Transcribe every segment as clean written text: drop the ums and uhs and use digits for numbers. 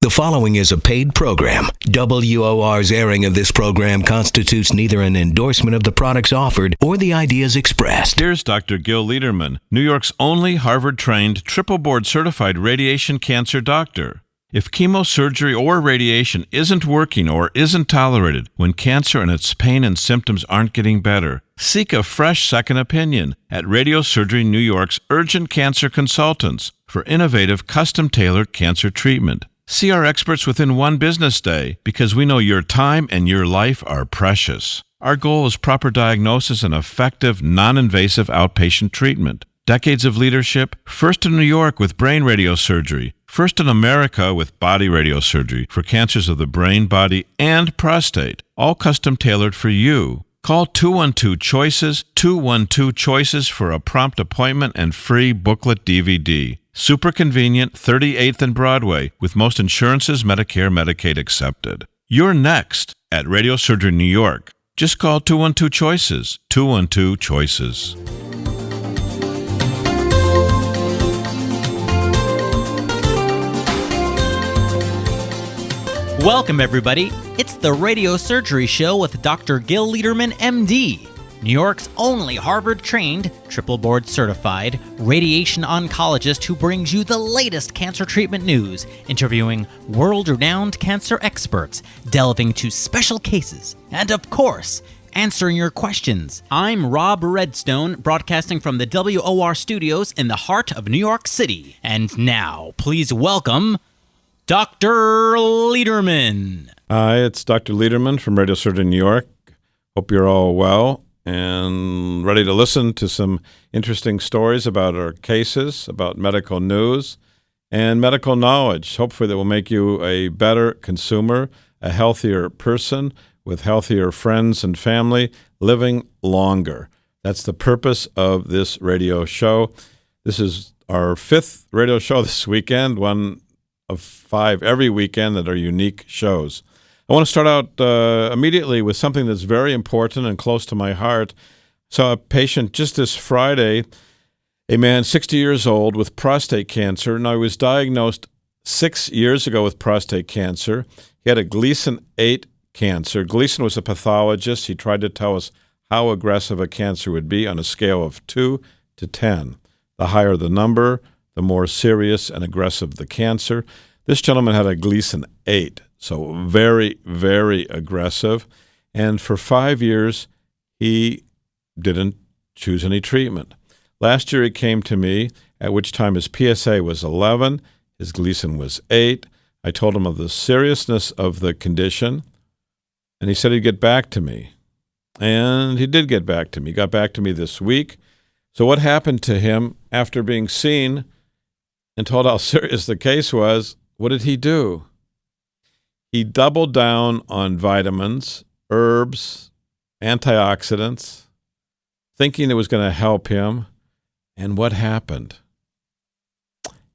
The following is a paid program. WOR's airing of this program constitutes neither an endorsement of the products offered or the ideas expressed. Here's Dr. Gil Lederman, New York's only Harvard-trained, triple board-certified radiation cancer doctor. If chemosurgery or radiation isn't working or isn't tolerated, when cancer and its pain and symptoms aren't getting better, seek a fresh second opinion at Radiosurgery New York's Urgent Cancer Consultants for innovative, custom-tailored cancer treatment. See our experts within one business day because we know your time and your life are precious. Our goal is proper diagnosis and effective, non-invasive outpatient treatment. Decades of leadership, first in New York with brain radiosurgery, first in America with body radiosurgery for cancers of the brain, body, and prostate, all custom-tailored for you. Call 212-CHOICES, 212-CHOICES for a prompt appointment and free booklet DVD. Super convenient, 38th and Broadway, with most insurances, Medicare, Medicaid accepted. You're next at Radiosurgery New York. Just call 212-CHOICES, 212-CHOICES. Welcome, everybody. It's the Radiosurgery Show with Dr. Gil Lederman, MD, New York's only Harvard-trained, triple board-certified radiation oncologist who brings you the latest cancer treatment news, interviewing world-renowned cancer experts, delving into special cases, and, of course, answering your questions. I'm Rob Redstone, broadcasting from the WOR studios in the heart of New York City. And now, please welcome Dr. Lederman. Hi, it's Dr. Lederman from Radiosurgery New York. Hope you're all well and ready to listen to some interesting stories about our cases, about medical news, and medical knowledge. Hopefully that will make you a better consumer, a healthier person with healthier friends and family, living longer. That's the purpose of this radio show. This is our fifth radio show this weekend, one of 5 every weekend that are unique shows. I want to start out immediately with something that's very important and close to my heart. Saw a patient just this Friday, a man 60 years old with prostate cancer. Now, he was diagnosed 6 years ago with prostate cancer. He had a Gleason 8 cancer. Gleason was a pathologist. He tried to tell us how aggressive a cancer would be on a scale of 2 to 10. The higher the number, the more serious and aggressive the cancer. This gentleman had a Gleason 8, so very, very aggressive. And for 5 years, he didn't choose any treatment. Last year, he came to me, at which time his PSA was 11, his Gleason was 8. I told him of the seriousness of the condition, and he said he'd get back to me. And he did get back to me. He got back to me this week. So what happened to him after being seen and told how serious the case was? What did he do? He doubled down on vitamins, herbs, antioxidants, thinking it was going to help him. And what happened?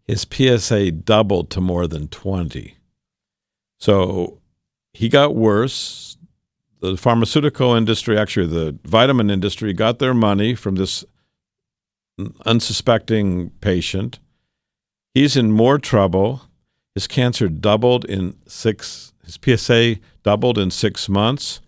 His PSA doubled to more than 20. So he got worse. The pharmaceutical industry, actually the vitamin industry, got their money from this unsuspecting patient. He's in more trouble. His cancer doubled his PSA doubled in 6 months.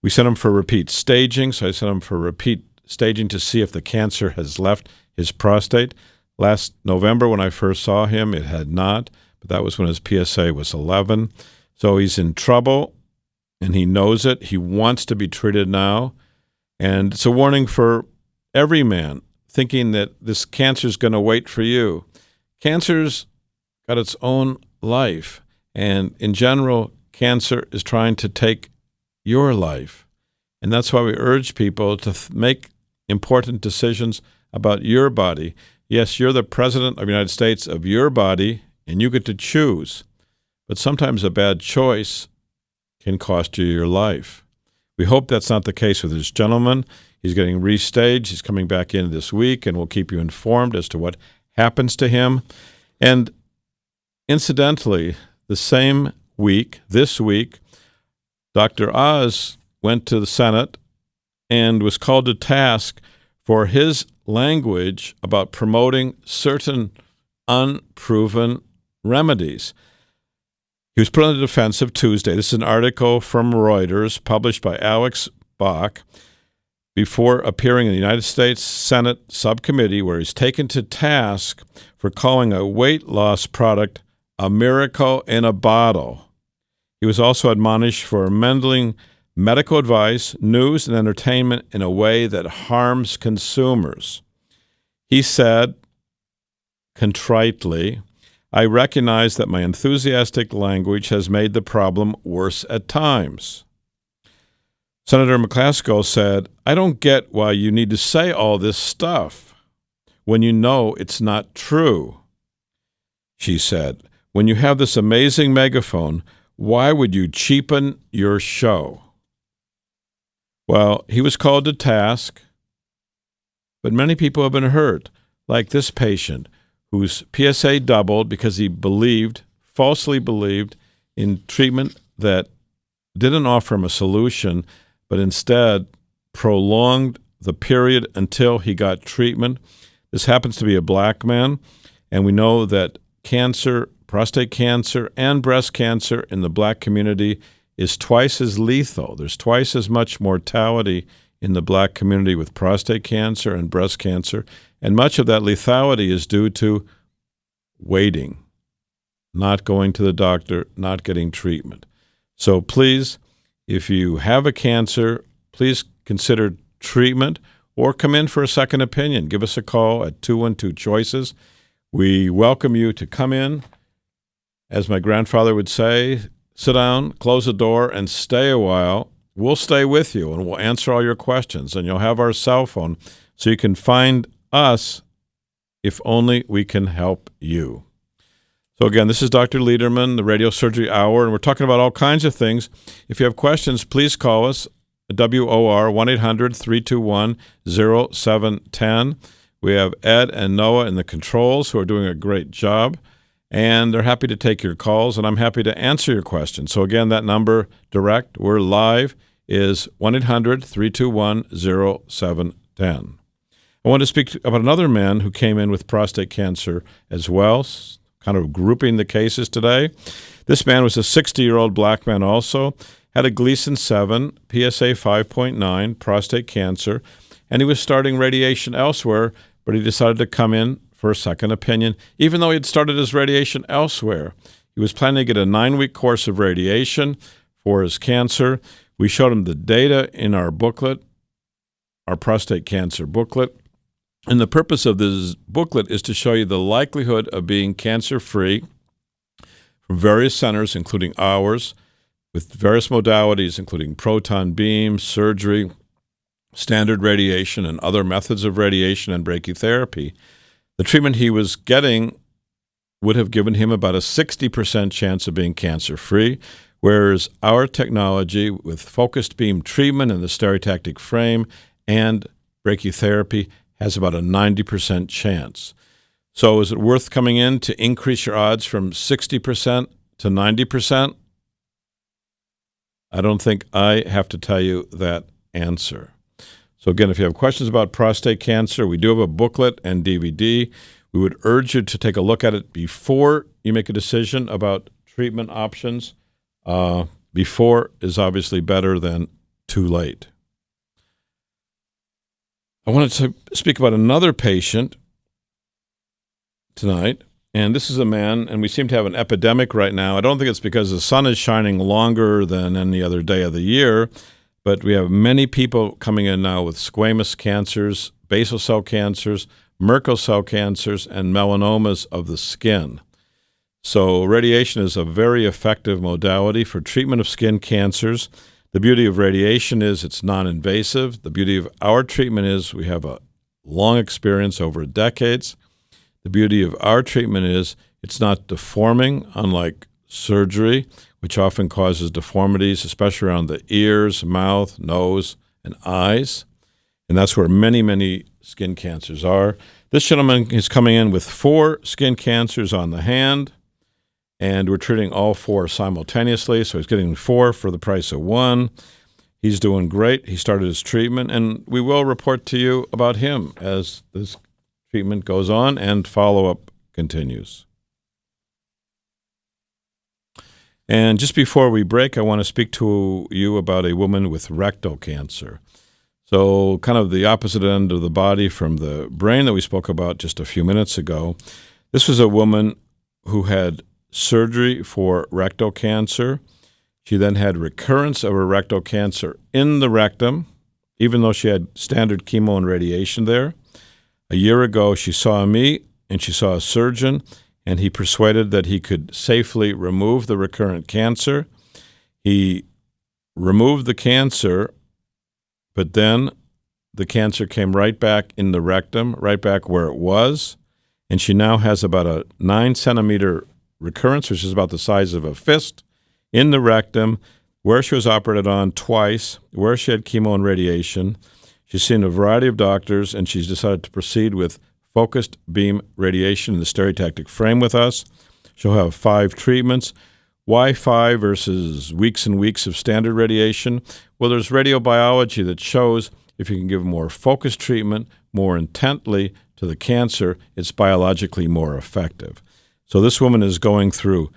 We sent him for repeat staging, so I sent him for repeat staging to see if the cancer has left his prostate. Last November when I first saw him, it had not, but that was when his PSA was 11. So he's in trouble, and he knows it. He wants to be treated now. And it's a warning for every man thinking that this cancer is going to wait for you. Cancer's got its own life, and in general, cancer is trying to take your life. And that's why we urge people to make important decisions about your body. Yes, you're the president of the United States of your body, and you get to choose. But sometimes a bad choice can cost you your life. We hope that's not the case with this gentleman. He's getting restaged. He's coming back in this week, and we'll keep you informed as to what happens to him. And incidentally, the same week, this week, Dr. Oz went to the Senate and was called to task for his language about promoting certain unproven remedies. He was put on the defensive Tuesday. This is an article from Reuters published by Alex Bach before appearing in the United States Senate subcommittee, where he's taken to task for calling a weight loss product a miracle in a bottle. He was also admonished for meddling medical advice, news, and entertainment in a way that harms consumers. He said, contritely, "I recognize that my enthusiastic language has made the problem worse at times." Senator McCaskill said, "I don't get why you need to say all this stuff when you know it's not true." She said, "When you have this amazing megaphone, why would you cheapen your show?" Well, he was called to task, but many people have been hurt, like this patient whose PSA doubled because he falsely believed, in treatment that didn't offer him a solution, but instead prolonged the period until he got treatment. This happens to be a black man, and we know that cancer, prostate cancer, and breast cancer in the black community is twice as lethal. There's twice as much mortality in the black community with prostate cancer and breast cancer, and much of that lethality is due to waiting, not going to the doctor, not getting treatment. So please, if you have a cancer, please consider treatment or come in for a second opinion. Give us a call at 212-CHOICES. We welcome you to come in. As my grandfather would say, sit down, close the door, and stay a while. We'll stay with you, and we'll answer all your questions, and you'll have our cell phone so you can find us if only we can help you. So again, this is Dr. Lederman, the Radiosurgery Hour, and we're talking about all kinds of things. If you have questions, please call us at WOR 1-800-321-0710. We have Ed and Noah in the controls who are doing a great job, and they're happy to take your calls, and I'm happy to answer your questions. So again, that number direct, we're live, is 1-800-321-0710. I want to speak about another man who came in with prostate cancer as well, kind of grouping the cases today. This man was a 60-year-old black man also, had a Gleason 7, PSA 5.9, prostate cancer, and he was starting radiation elsewhere, but he decided to come in for a second opinion, even though he had started his radiation elsewhere. He was planning to get a 9-week course of radiation for his cancer. We showed him the data in our booklet, our prostate cancer booklet. And the purpose of this booklet is to show you the likelihood of being cancer-free from various centers, including ours, with various modalities, including proton beam, surgery, standard radiation, and other methods of radiation and brachytherapy. The treatment he was getting would have given him about a 60% chance of being cancer-free, whereas our technology with focused beam treatment in the stereotactic frame and brachytherapy has about a 90% chance. So is it worth coming in to increase your odds from 60% to 90%? I don't think I have to tell you that answer. So again, if you have questions about prostate cancer, we do have a booklet and DVD. We would urge you to take a look at it before you make a decision about treatment options. Before is obviously better than too late. I wanted to speak about another patient tonight, and this is a man, and we seem to have an epidemic right now. I don't think it's because the sun is shining longer than any other day of the year, but we have many people coming in now with squamous cancers, basal cell cancers, Merkel cell cancers, and melanomas of the skin. So radiation is a very effective modality for treatment of skin cancers. The beauty of radiation is it's non-invasive. The beauty of our treatment is we have a long experience over decades. The beauty of our treatment is it's not deforming, unlike surgery, which often causes deformities, especially around the ears, mouth, nose, and eyes. And that's where many, many skin cancers are. This gentleman is coming in with 4 skin cancers on the hand, and we're treating all 4 simultaneously, so he's getting 4 for the price of 1. He's doing great. He started his treatment, and we will report to you about him as this treatment goes on and follow-up continues. And just before we break, I want to speak to you about a woman with rectal cancer. So kind of the opposite end of the body from the brain that we spoke about just a few minutes ago. This was a woman who had surgery for rectal cancer. She then had recurrence of her rectal cancer in the rectum, even though she had standard chemo and radiation there. A year ago, she saw me and she saw a surgeon, and he persuaded that he could safely remove the recurrent cancer. He removed the cancer, but then the cancer came right back in the rectum, right back where it was, and she now has about a 9-centimeter recurrence, which is about the size of a fist, in the rectum, where she was operated on twice, where she had chemo and radiation. She's seen a variety of doctors, and she's decided to proceed with focused beam radiation in the stereotactic frame with us. She'll have 5 treatments. Why 5 versus weeks and weeks of standard radiation? Well, there's radiobiology that shows if you can give more focused treatment more intently to the cancer, it's biologically more effective. So this woman is going through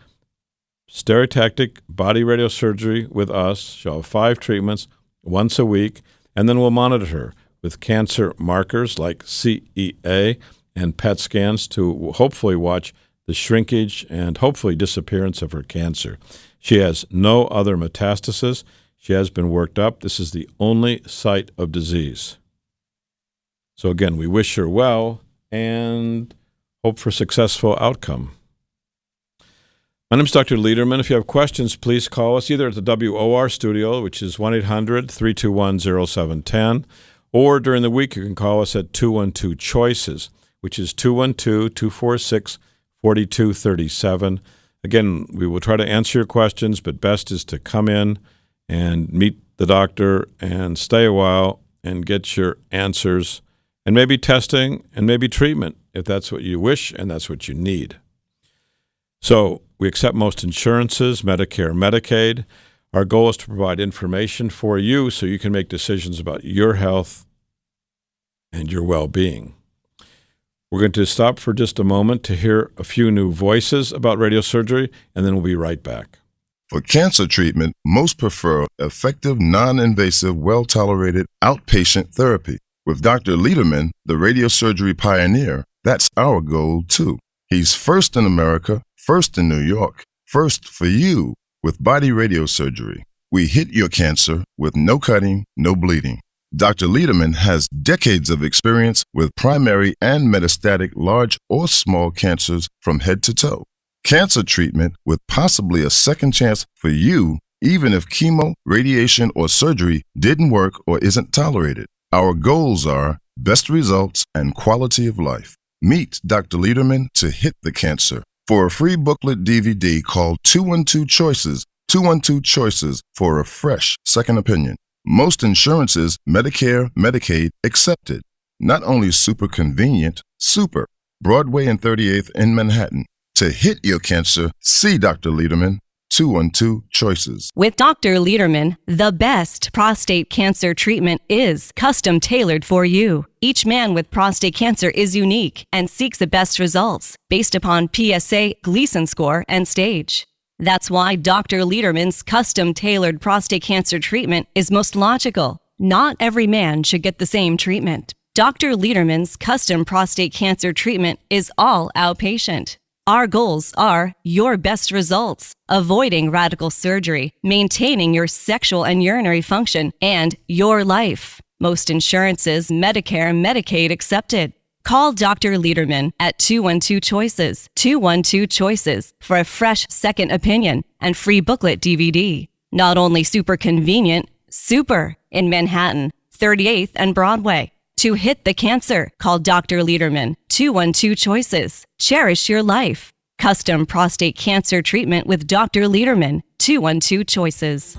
stereotactic body radiosurgery with us. She'll have 5 treatments once a week, and then we'll monitor her with cancer markers like CEA and PET scans to hopefully watch the shrinkage and hopefully disappearance of her cancer. She has no other metastasis. She has been worked up. This is the only site of disease. So again, we wish her well and hope for successful outcome. My name is Dr. Lederman. If you have questions, please call us either at the WOR studio, which is 1-800-321-0710, or during the week, you can call us at 212-CHOICES, which is 212-246-4237. Again, we will try to answer your questions, but best is to come in and meet the doctor and stay a while and get your answers and maybe testing and maybe treatment if that's what you wish and that's what you need. So we accept most insurances, Medicare, Medicaid. Our goal is to provide information for you so you can make decisions about your health and your well-being. We're going to stop for just a moment to hear a few new voices about radiosurgery, and then we'll be right back. For cancer treatment, most prefer effective, non-invasive, well-tolerated outpatient therapy. With Dr. Lederman, the radiosurgery pioneer, that's our goal too. He's first in America, first in New York, first for you with body radiosurgery. We hit your cancer with no cutting, no bleeding. Dr. Lederman has decades of experience with primary and metastatic large or small cancers from head to toe. Cancer treatment with possibly a second chance for you, even if chemo, radiation, or surgery didn't work or isn't tolerated. Our goals are best results and quality of life. Meet Dr. Lederman to hit the cancer. For a free booklet DVD, call 212-CHOICES, 212-CHOICES for a fresh second opinion. Most insurances, Medicare, Medicaid, accepted. Not only super convenient, super. Broadway and 38th in Manhattan. To hit your cancer, see Dr. Lederman, 212-CHOICES. With Dr. Lederman, the best prostate cancer treatment is custom tailored for you. Each man with prostate cancer is unique and seeks the best results based upon PSA, Gleason score, and stage. That's why Dr. Lederman's custom tailored prostate cancer treatment is most logical. Not every man should get the same treatment. Dr. Lederman's custom prostate cancer treatment is all outpatient. Our goals are your best results, avoiding radical surgery, maintaining your sexual and urinary function, and your life. Most insurances, Medicare, Medicaid accepted. Call Dr. Lederman at 212-CHOICES, 212-CHOICES for a fresh second opinion and free booklet DVD. Not only super convenient, super in Manhattan, 38th and Broadway. To hit the cancer, call Dr. Lederman, 212-CHOICES. Cherish your life. Custom prostate cancer treatment with Dr. Lederman, 212-CHOICES.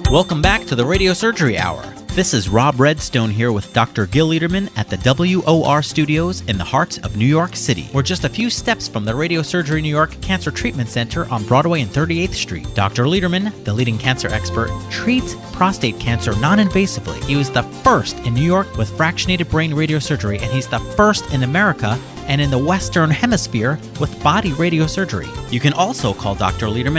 Welcome back to the Radiosurgery Hour. This is Rob Redstone here with Dr. Gil Lederman at the WOR Studios in the heart of New York City. We're just a few steps from the Radiosurgery New York Cancer Treatment Center on Broadway and 38th Street. Dr. Lederman, the leading cancer expert, treats prostate cancer non-invasively. He was the first in New York with fractionated brain radiosurgery, and he's the first in America and in the Western Hemisphere with body radiosurgery. You can also call Dr. Lederman